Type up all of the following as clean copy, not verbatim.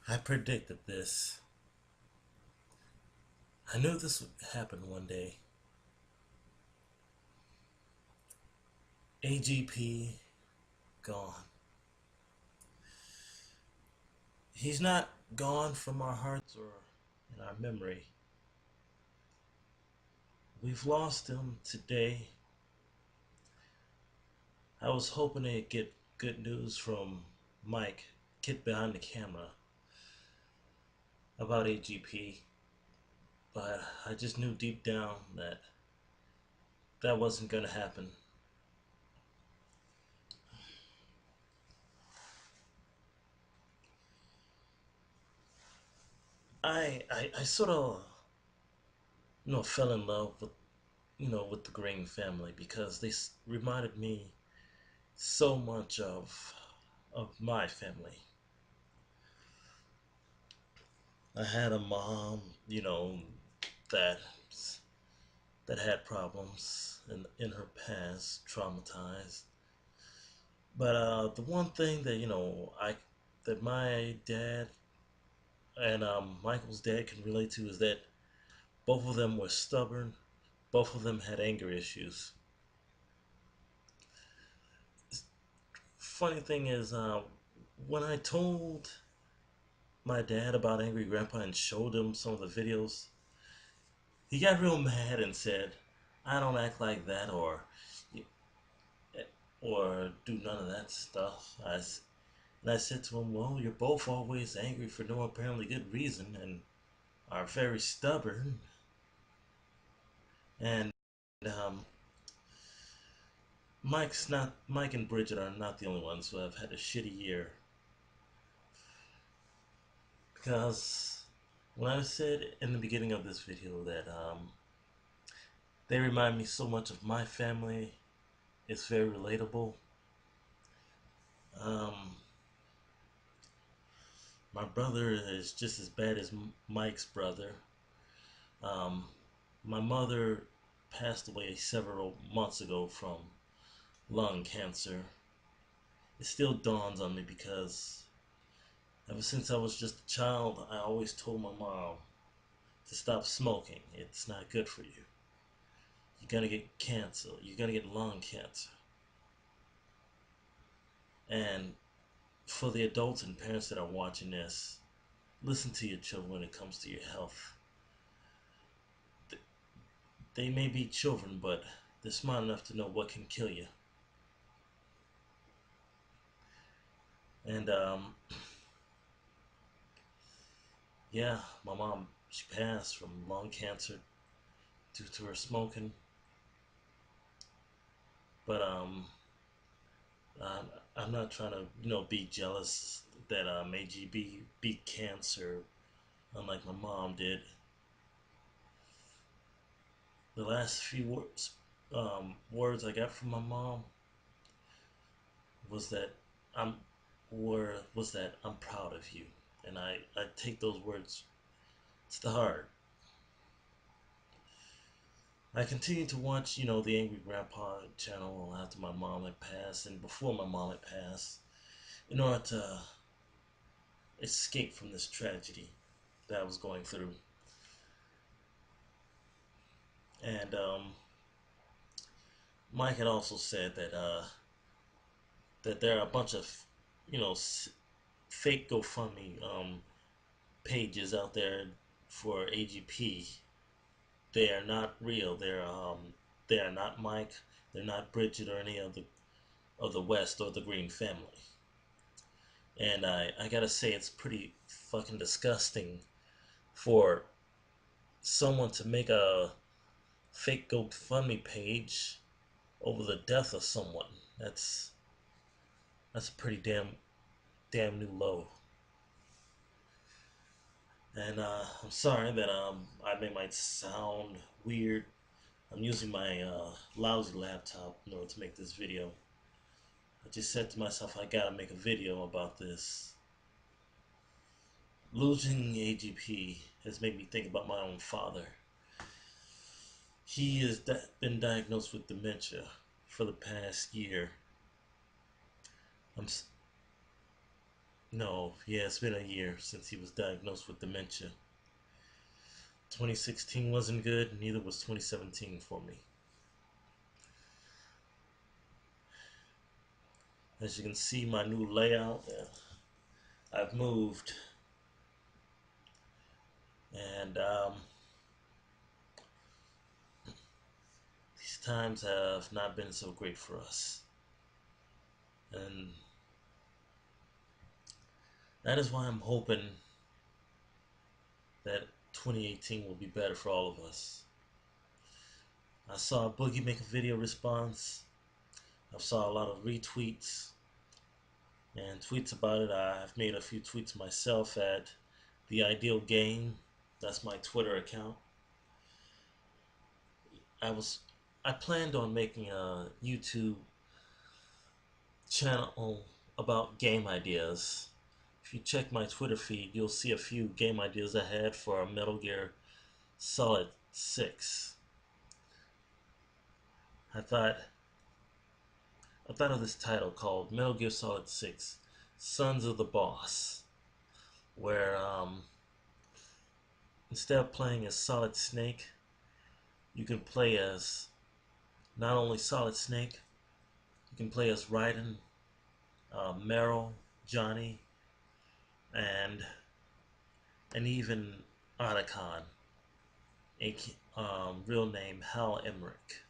I predicted this. I knew this would happen one day. AGP gone. He's not gone from our hearts or in our memory. We've lost him today. I was hoping to get good news from Mike, kid behind the camera, about AGP, but I just knew deep down that that wasn't going to happen. I sort of fell in love with with the Green family because they reminded me so much of my family. I had a mom, that that had problems in her past, traumatized. But the one thing that I that my dad and Michael's dad can relate to is that both of them were stubborn. Both of them had anger issues. Funny thing is, when I told my dad about Angry Grandpa and showed him some of the videos, he got real mad and said, "I don't act like that," or do none of that stuff. And I said to him, "Well, you're both always angry for no apparently good reason and are very stubborn." And um, Mike and Bridget are not the only ones who have had a shitty year. Because when I said in the beginning of this video that they remind me so much of my family, it's very relatable. Um, my brother is just as bad as Mike's brother. Um, my mother passed away several months ago from lung cancer. It still dawns on me because ever since I was just a child, I always told my mom to stop smoking. It's not good for you. You're gonna get cancer. You're gonna get lung cancer. And for the adults and parents that are watching this, listen to your children when it comes to your health. They may be children, but they're smart enough to know what can kill you. And yeah, my mom, she passed from lung cancer due to her smoking. But I'm, I'm not trying to be jealous that AGB beat cancer unlike my mom did. The last few words I got from my mom was that I'm was that I'm proud of you, and I take those words to the heart. I continued to watch the Angry Grandpa channel after my mom had passed and before my mom had passed in order to escape from this tragedy that I was going through. And Mike had also said that there are a bunch of you know fake GoFundMe pages out there for AGP. They are not real. They are not Mike. They're not Bridget or any of the West or the Green family. And I gotta say, it's pretty fucking disgusting for someone to make a fake GoFundMe page over the death of someone. That's a pretty damn new low. And I'm sorry that might sound weird. I'm using my lousy laptop in order to make this video. I just said to myself, I gotta make a video about this. Losing AGP has made me think about my own father. He has been diagnosed with dementia for the past year. I'm No, yeah, it's been a year since he was diagnosed with dementia. 2016 wasn't good, neither was 2017 for me. As you can see, my new layout, I've moved, and these times have not been so great for us. And that is why I'm hoping that 2018 will be better for all of us. I saw Boogie make a video response. I saw a lot of retweets and tweets about it. I've made a few tweets myself at The Ideal Game. That's my Twitter account. I was I planned on making a YouTube channel about game ideas. If you check my Twitter feed, you'll see a few game ideas I had for Metal Gear Solid 6. I thought I thought of this title called Metal Gear Solid 6 Sons of the Boss, where instead of playing as Solid Snake, you can play as not only Solid Snake, you can play as Raiden, Meryl, Johnny, and even Otacon, a real name Hal Emmerich.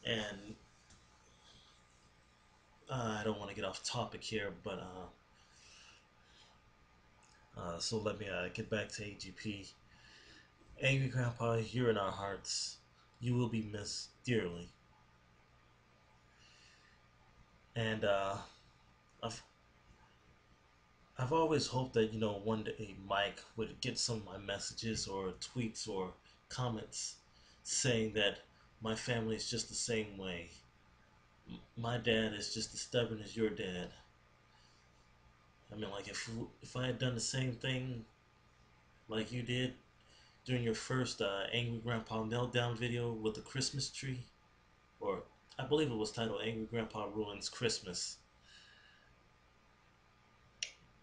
And I don't want to get off topic here, but so let me get back to AGP. Angry Grandpa, you're in our hearts. You will be missed dearly. And I've I've always hoped that one day Mike would get some of my messages or tweets or comments saying that my family is just the same way. My dad is just as stubborn as your dad. I mean, like if I had done the same thing like you did during your first Angry Grandpa meltdown video with the Christmas tree, or I believe it was titled Angry Grandpa Ruins Christmas,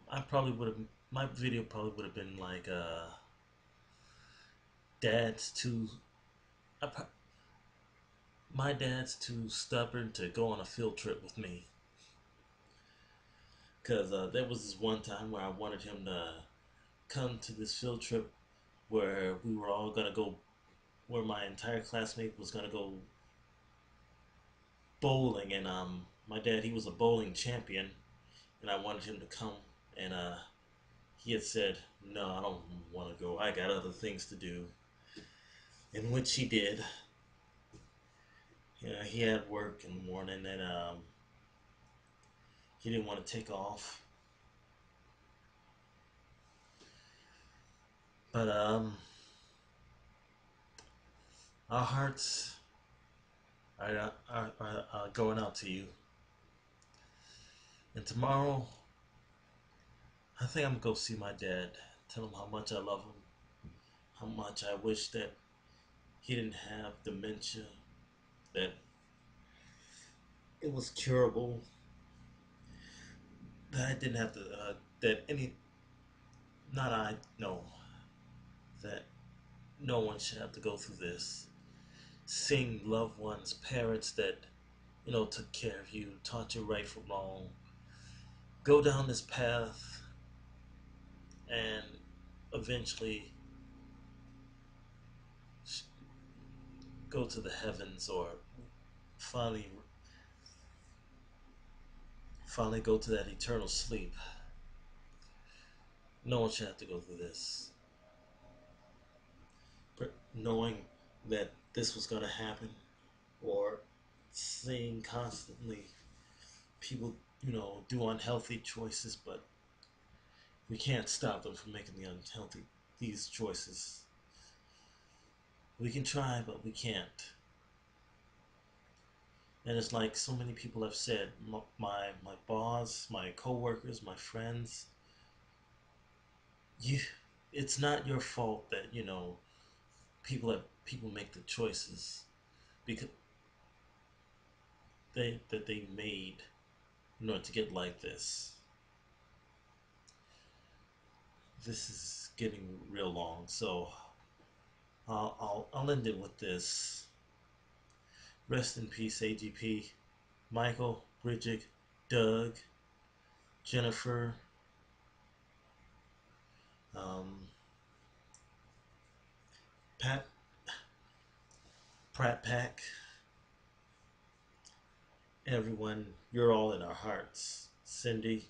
I probably would have my video probably would have been like dad's too I, my dad's too stubborn to go on a field trip with me, because there was this one time where I wanted him to come to this field trip where we were all gonna go, where my entire classmate was gonna go bowling, and my dad, he was a bowling champion, and I wanted him to come, and he had said, "No, I don't want to go. I got other things to do," in which he did. He had work in the morning, and he didn't want to take off. But our hearts are going out to you. And tomorrow, I think I'm gonna go see my dad. Tell him how much I love him, how much I wish that he didn't have dementia, that it was curable, that I didn't have to, that any, not I, no, that no one should have to go through this. Seeing loved ones, parents that, took care of you, taught you right from wrong, go down this path and eventually go to the heavens, or finally finally go to that eternal sleep. No one should have to go through this. But knowing that this was going to happen, or seeing constantly people, do unhealthy choices, but we can't stop them from making these choices. We can try, but we can't. And it's like so many people have said, my boss, my coworkers, my friends, you, it's not your fault that people make the choices because they made. in order to get like this. This is getting real long, so I'll end it with this. Rest in peace, AGP. Michael, Bridget, Doug, Jennifer, um, Pat, Pratt Pack, everyone. You're all in our hearts. Cindy,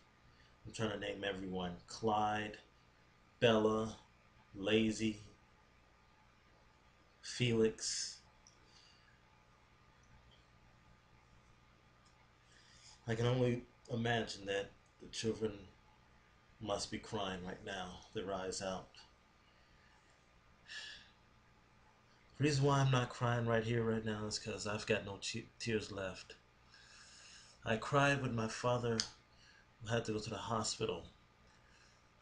I'm trying to name everyone. Clyde, Bella, Lazy, Felix. I can only imagine that the children must be crying right now, their eyes out. The reason why I'm not crying right here, right now, is because I've got no tears left. I cried when my father had to go to the hospital.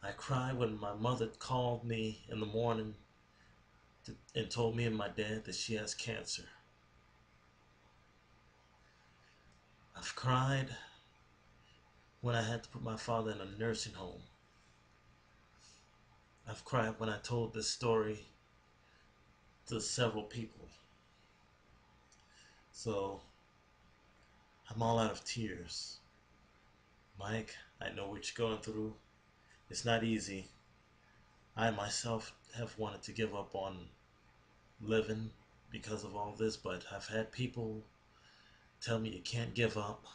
I cried when my mother called me in the morning and told me and my dad that she has cancer. I've cried when I had to put my father in a nursing home. I've cried when I told this story to several people. So I'm all out of tears. Mike, I know what you're going through. It's not easy. I myself have wanted to give up on living because of all this, but I've had people tell me you can't give up.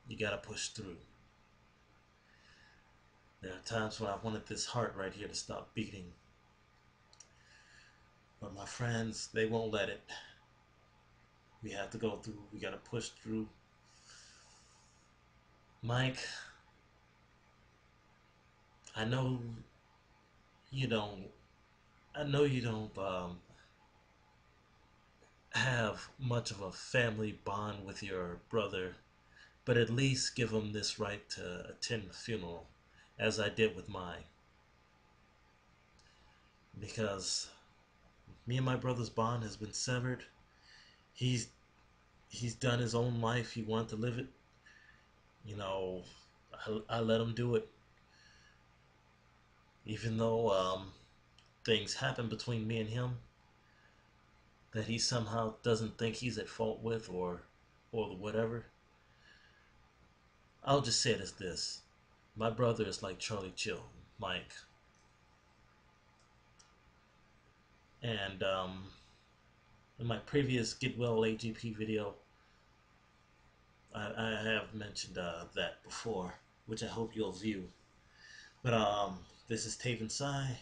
You gotta push through. There are times when I wanted this heart right here to stop beating, but my friends, they won't let it. We have to go through. We gotta push through. Mike, I know you don't. I know you don't have much of a family bond with your brother, but at least give him this right to attend the funeral, as I did with mine. Because me and my brother's bond has been severed. He's he's done his own life. He wanted to live it. You know, I let him do it, even though things happen between me and him that he somehow doesn't think he's at fault with, or whatever. I'll just say it as this: my brother is like Charlie Chill, Mike, and in my previous Get Well AGP video, I have mentioned that before, which I hope you'll view. But this is Taven Sai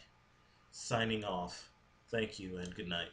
signing off. Thank you and good night.